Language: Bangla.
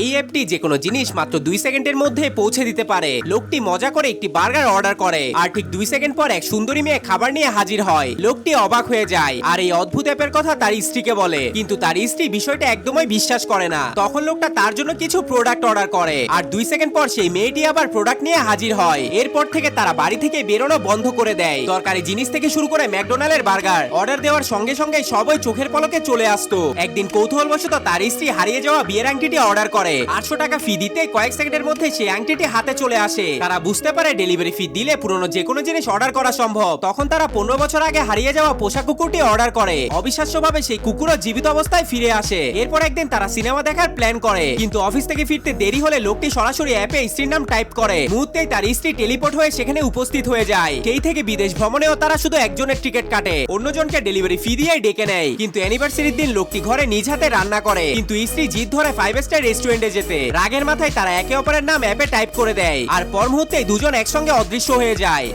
এই অ্যাপটি যে কোনো জিনিস মাত্র 2 সেকেন্ডের মধ্যে পৌঁছে দিতে পারে। লোকটি মজা করে একটি বার্গার অর্ডার করে আর ঠিক 2 সেকেন্ড পর এক সুন্দরী মেয়ে খাবার নিয়ে হাজির হয়। লোকটি অবাক হয়ে যায় আর এই অদ্ভুত অ্যাপের কথা তার স্ত্রীকে বলে, কিন্তু তার স্ত্রী বিষয়টা একদমই বিশ্বাস করে না। তখন লোকটা তার জন্য কিছু প্রোডাক্ট অর্ডার করে আর 2 সেকেন্ড পর সেই মেয়েটি আবার প্রোডাক্ট নিয়ে হাজির হয়। এরপর থেকে তারা বাড়ি থেকে বেরোনো বন্ধ করে দেয়। দরকারি জিনিস থেকে শুরু করে ম্যাকডোনাল্ডের বার্গার অর্ডার দেওয়ার সঙ্গে সঙ্গে সবই চোখের পলকে চলে আসতো। একদিন কৌতূহলবশত তার স্ত্রী হারিয়ে যাওয়া বিয়ের আংটিটি অর্ডার করে। 800 টাকা ফি দিতে কয়েক সেকেন্ডের মধ্যে সেই আংটিটি হাতে চলে আসে। তারা বুঝতে পারে ডেলিভারি ফি দিলে পুরনো যে কোনো জিনিস অর্ডার করা সম্ভব। তখন তারা 15 বছর আগে হারিয়ে যাওয়া পোষা কুকুরটি অর্ডার করে। অবিশ্বাস্যভাবে সেই কুকুরও জীবিত অবস্থায় ফিরে আসে। এরপর একদিন তারা সিনেমা দেখার প্ল্যান করে, কিন্তু অফিস থেকে ফিরতে দেরি হলে লোকটি সরাসরি অ্যাপে স্ত্রীর নাম টাইপ করে। মুহূর্তেই তার স্ত্রী টেলিপোর্ট হয়ে সেখানে উপস্থিত হয়ে যায়। সেই থেকে বিদেশ ভ্রমণেও তারা শুধু একজনের টিকিট কাটে, অন্যজনকে ডেলিভারি ফি দিয়ে ডেকে নেয়। কিন্তু অ্যানিভার্সারির দিন লোকটি ঘরে নিজ হাতে রান্না করে, কিন্তু স্ত্রী জিদ ধরে 5 স্টার রেস্টুরেন্টে যেতে। রাগের মাথায় তারা একে অপরের নাম অ্যাপে টাইপ করে দেয় আর পর মুহূর্তেই দুজন একসঙ্গে অদৃশ্য হয়ে যায়।